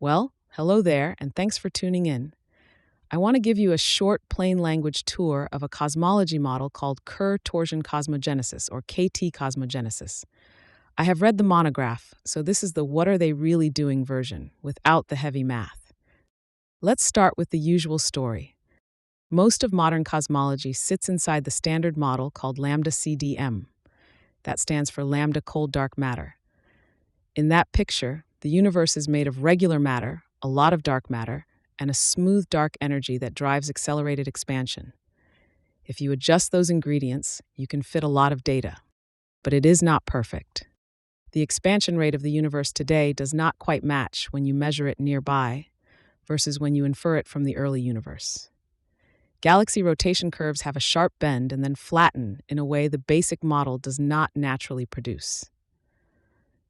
Well, hello there, and thanks for tuning in. I want to give you a short, plain language tour of a cosmology model called Kerr Torsion Cosmogenesis, or KT Cosmogenesis. I have read the monograph, so this is the what are they really doing version, without the heavy math. Let's start with the usual story. Most of modern cosmology sits inside the standard model called lambda CDM. That stands for lambda cold dark matter. In that picture, the universe is made of regular matter, a lot of dark matter, and a smooth dark energy that drives accelerated expansion. If you adjust those ingredients, you can fit a lot of data. But it is not perfect. The expansion rate of the universe today does not quite match when you measure it nearby versus when you infer it from the early universe. Galaxy rotation curves have a sharp bend and then flatten in a way the basic model does not naturally produce.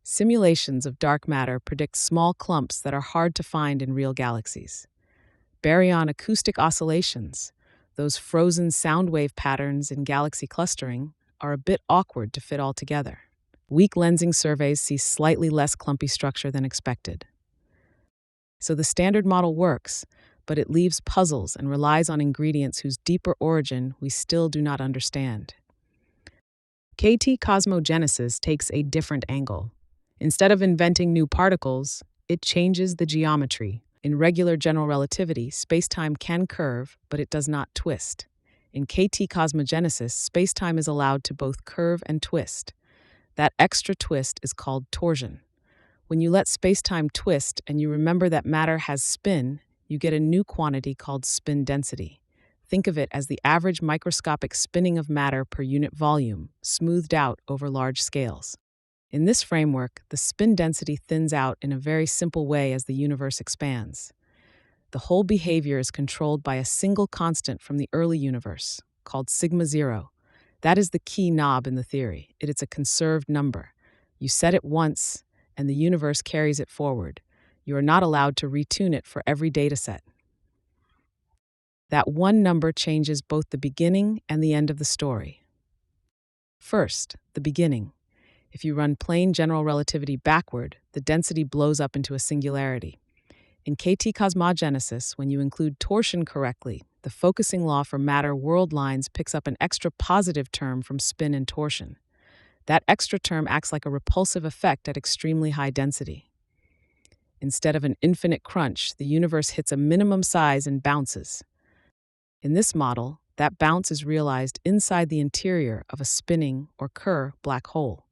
Simulations of dark matter predict small clumps that are hard to find in real galaxies. Baryon acoustic oscillations, those frozen sound wave patterns in galaxy clustering, are a bit awkward to fit all together. Weak lensing surveys see slightly less clumpy structure than expected. So the standard model works, but it leaves puzzles and relies on ingredients whose deeper origin we still do not understand. KT Cosmogenesis takes a different angle. Instead of inventing new particles, it changes the geometry. In regular general relativity, spacetime can curve, but it does not twist. In KT cosmogenesis, spacetime is allowed to both curve and twist. That extra twist is called torsion. When you let spacetime twist and you remember that matter has spin, you get a new quantity called spin density. Think of it as the average microscopic spinning of matter per unit volume, smoothed out over large scales. In this framework, the spin density thins out in a very simple way as the universe expands. The whole behavior is controlled by a single constant from the early universe, called sigma zero. That is the key knob in the theory. It is a conserved number. You set it once, and the universe carries it forward. You are not allowed to retune it for every dataset. That one number changes both the beginning and the end of the story. First, the beginning. If you run plain general relativity backward, the density blows up into a singularity. In KT cosmogenesis, when you include torsion correctly, the focusing law for matter world lines picks up an extra positive term from spin and torsion. That extra term acts like a repulsive effect at extremely high density. Instead of an infinite crunch, the universe hits a minimum size and bounces. In this model, that bounce is realized inside the interior of a spinning or Kerr black hole.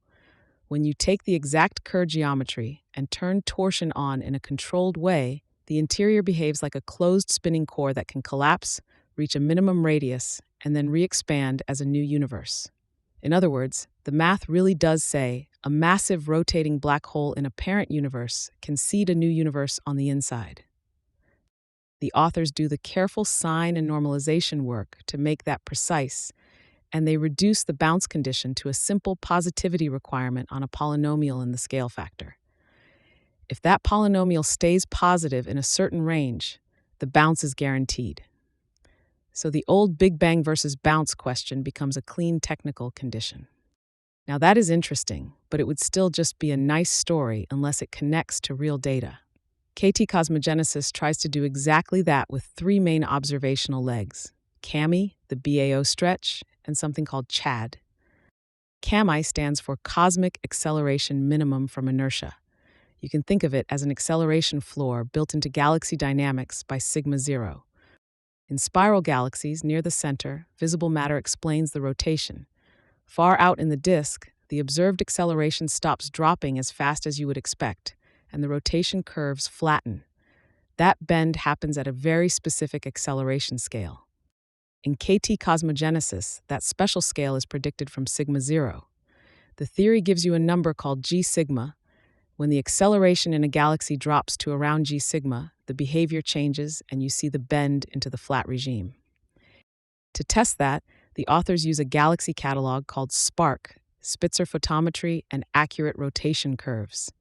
When you take the exact Kerr geometry and turn torsion on in a controlled way, the interior behaves like a closed spinning core that can collapse, reach a minimum radius, and then re-expand as a new universe. In other words, the math really does say a massive rotating black hole in a parent universe can seed a new universe on the inside. The authors do the careful sign and normalization work to make that precise, and they reduce the bounce condition to a simple positivity requirement on a polynomial in the scale factor. If that polynomial stays positive in a certain range, the bounce is guaranteed. So the old Big Bang versus bounce question becomes a clean technical condition. Now that is interesting, but it would still just be a nice story unless it connects to real data. KT cosmogenesis tries to do exactly that with three main observational legs: CAMI, the BAO stretch, and something called CHAD. CAMI stands for Cosmic Acceleration Minimum from Inertia. You can think of it as an acceleration floor built into galaxy dynamics by sigma zero. In spiral galaxies near the center, visible matter explains the rotation. Far out in the disk, the observed acceleration stops dropping as fast as you would expect, and the rotation curves flatten. That bend happens at a very specific acceleration scale. In KT cosmogenesis, that special scale is predicted from sigma zero. The theory gives you a number called g sigma. When the acceleration in a galaxy drops to around g sigma, the behavior changes and you see the bend into the flat regime. To test that, the authors use a galaxy catalog called SPARC, Spitzer photometry and accurate rotation curves.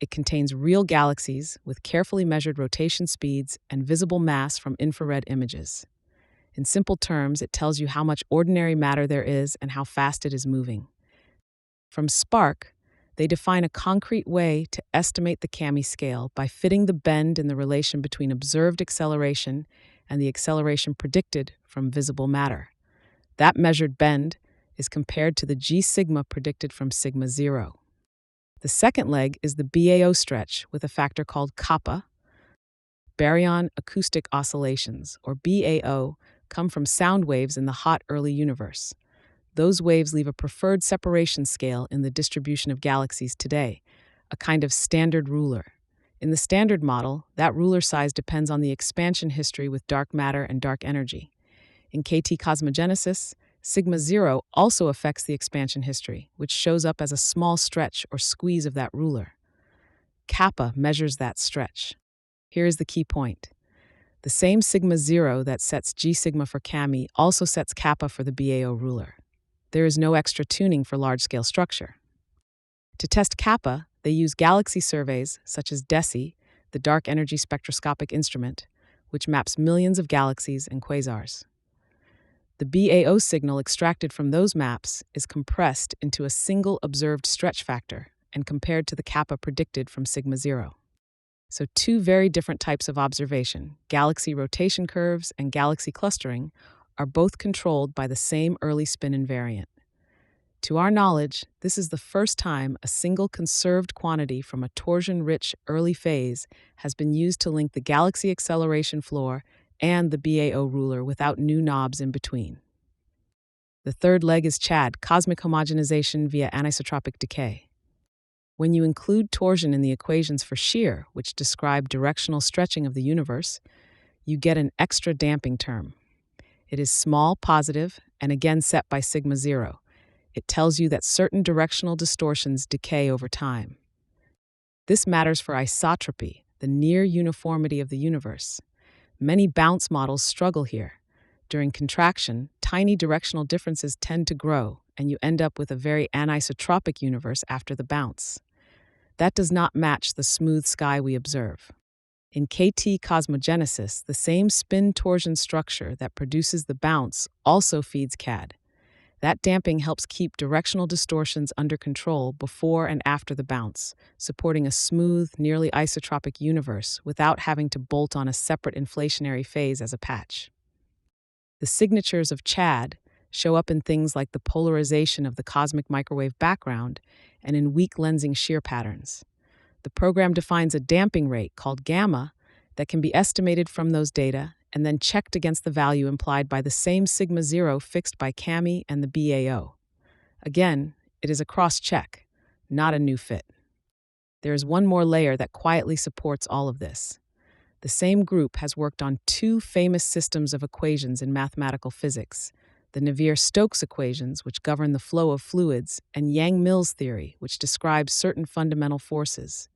It contains real galaxies with carefully measured rotation speeds and visible mass from infrared images. In simple terms, it tells you how much ordinary matter there is and how fast it is moving. From SPARC, They define a concrete way to estimate the CAMI scale by fitting the bend in the relation between observed acceleration and the acceleration predicted from visible matter. That measured bend is compared to the g sigma predicted from sigma 0. The second leg is the BAO stretch with a factor called kappa. Baryon acoustic oscillations, or BAO, come from sound waves in the hot early universe. Those waves leave a preferred separation scale in the distribution of galaxies today, a kind of standard ruler. In the standard model, that ruler size depends on the expansion history with dark matter and dark energy. In KT cosmogenesis, sigma 0 also affects the expansion history, which shows up as a small stretch or squeeze of that ruler. Kappa measures that stretch. Here is the key point. The same sigma 0 that sets g sigma for CAMI also sets kappa for the BAO ruler. There is no extra tuning for large-scale structure. To test kappa, they use galaxy surveys such as DESI, the Dark Energy Spectroscopic Instrument, which maps millions of galaxies and quasars. The BAO signal extracted from those maps is compressed into a single observed stretch factor and compared to the kappa predicted from sigma 0. So two very different types of observation, galaxy rotation curves and galaxy clustering, are both controlled by the same early spin invariant. To our knowledge, this is the first time a single conserved quantity from a torsion-rich early phase has been used to link the galaxy acceleration floor and the BAO ruler without new knobs in between. The third leg is CHAD, cosmic homogenization via anisotropic decay. When you include torsion in the equations for shear, which describe directional stretching of the universe, you get an extra damping term. It is small positive and again set by sigma 0. It tells you that certain directional distortions decay over time. This matters for isotropy, the near uniformity of the universe. Many bounce models struggle here. During contraction, tiny directional differences tend to grow, and you end up with a very anisotropic universe after the bounce. That does not match the smooth sky we observe. In KT cosmogenesis, the same spin torsion structure that produces the bounce also feeds CAD. That damping helps keep directional distortions under control before and after the bounce, supporting a smooth, nearly isotropic universe without having to bolt on a separate inflationary phase as a patch. The signatures of CHAD show up in things like the polarization of the cosmic microwave background and in weak lensing shear patterns. The program defines a damping rate called gamma that can be estimated from those data and then checked against the value implied by the same sigma 0 fixed by CAMI and the BAO. Again, it is a cross-check, not a new fit. There is one more layer that quietly supports all of this. The same group has worked on two famous systems of equations in mathematical physics, the Navier-Stokes equations, which govern the flow of fluids, and Yang-Mills theory, which describes certain fundamental forces.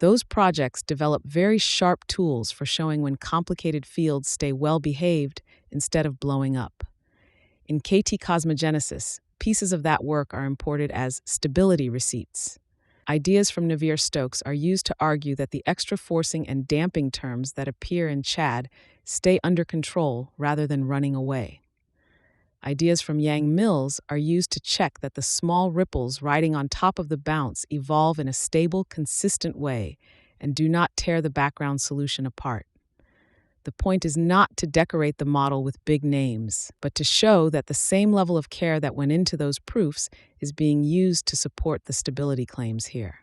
Those projects develop very sharp tools for showing when complicated fields stay well-behaved instead of blowing up. In KT cosmogenesis, pieces of that work are imported as stability receipts. Ideas from Navier-Stokes are used to argue that the extra forcing and damping terms that appear in CHAD stay under control rather than running away. Ideas from Yang-Mills are used to check that the small ripples riding on top of the bounce evolve in a stable, consistent way and do not tear the background solution apart. The point is not to decorate the model with big names, but to show that the same level of care that went into those proofs is being used to support the stability claims here.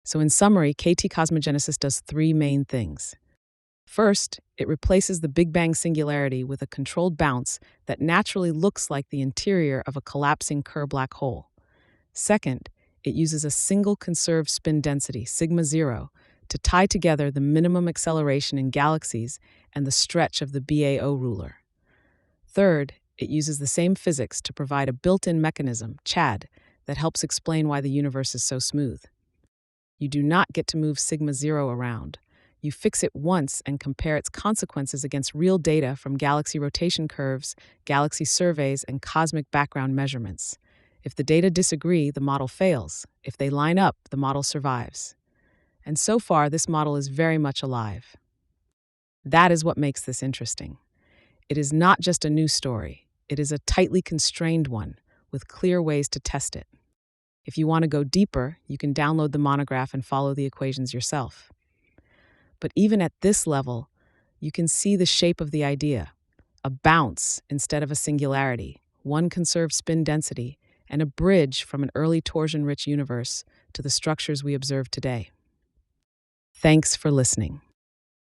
So in summary, KT cosmogenesis does three main things. First, it replaces the Big Bang singularity with a controlled bounce that naturally looks like the interior of a collapsing Kerr black hole. Second, it uses a single conserved spin density, sigma 0, to tie together the minimum acceleration in galaxies and the stretch of the BAO ruler. Third, it uses the same physics to provide a built-in mechanism, CHAD, that helps explain why the universe is so smooth. You do not get to move sigma 0 around. You fix it once and compare its consequences against real data from galaxy rotation curves, galaxy surveys, and cosmic background measurements. If the data disagree, the model fails. If they line up, the model survives. And so far, this model is very much alive. That is what makes this interesting. It is not just a new story. It is a tightly constrained one, with clear ways to test it. If you want to go deeper, you can download the monograph and follow the equations yourself. But even at this level, you can see the shape of the idea: a bounce instead of a singularity, one conserved spin density, and a bridge from an early torsion-rich universe to the structures we observe today. Thanks for listening.